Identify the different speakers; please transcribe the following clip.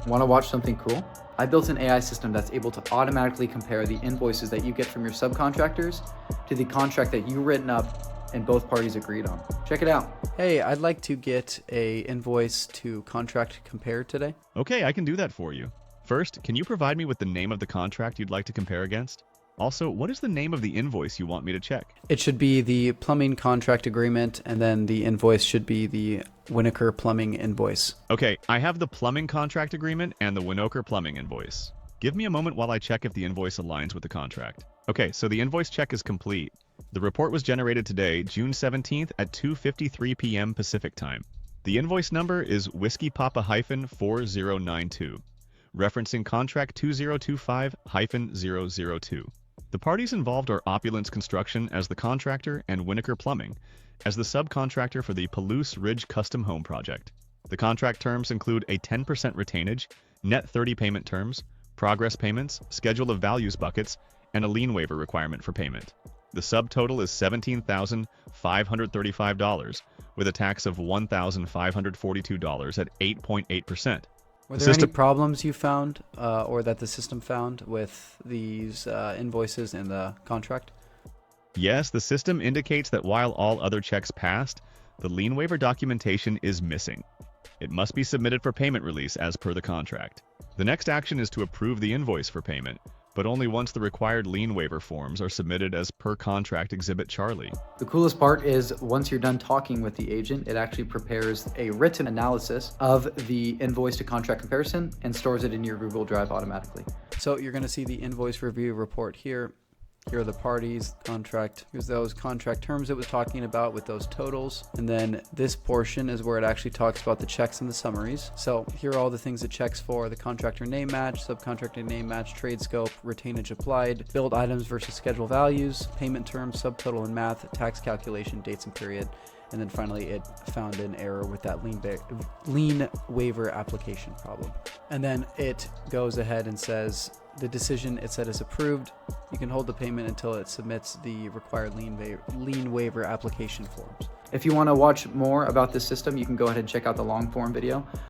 Speaker 1: Want to watch something cool? I built an AI system that's able to automatically compare the invoices that you get from your subcontractors to the contract that you've written up and both parties agreed on. Check it out. Hey, I'd like to get a invoice to contract compare today.
Speaker 2: Okay, I can do that for you. First, can you provide me with the name of the contract you'd like to compare against? Also, what is the name of the invoice you want me to check?
Speaker 1: It should be the plumbing contract agreement, and then the invoice should be the Winokur plumbing invoice.
Speaker 2: Okay, I have the plumbing contract agreement and the Winokur plumbing invoice. Give me a moment while I check if the invoice aligns with the contract. Okay, so the invoice check is complete. The report was generated today, June 17th at 2:53 p.m. Pacific Time. The invoice number is Whiskey Papa-4092, referencing contract 2025-002. The parties involved are Opulence Construction as the contractor and Winokur Plumbing as the subcontractor for the Palouse Ridge Custom Home Project. The contract terms include a 10% retainage, net 30 payment terms, progress payments, schedule of values buckets, and a lien waiver requirement for payment. The subtotal is $17,535 with a tax of $1,542 at 8.8%.
Speaker 1: Were there any problems you found or that the system found with these invoices in the contract?
Speaker 2: Yes, the system indicates that while all other checks passed, the lien waiver documentation is missing. It must be submitted for payment release as per the contract. The next action is to approve the invoice for payment, but only once the required lien waiver forms are submitted as per contract Exhibit Charlie. The coolest part is once you're done talking with the agent, it actually prepares a written analysis of the invoice to contract comparison and stores it in your Google Drive automatically. So you're going to see the invoice review report here. Here are the parties, contract, here's those contract terms it was talking about with those totals. And then this portion is where it actually talks about the checks and the summaries. So here are all the things it checks for: the contractor name match, subcontractor name match, trade scope, retainage applied, billed items versus schedule values, payment terms, subtotal and math, tax calculation, dates and period. And then finally, it found an error with that lien waiver application problem. And then it goes ahead and says the decision it said is approved. You can hold the payment until it submits the required lien waiver application forms. If you want to watch more about this system, you can go ahead and check out the long form video.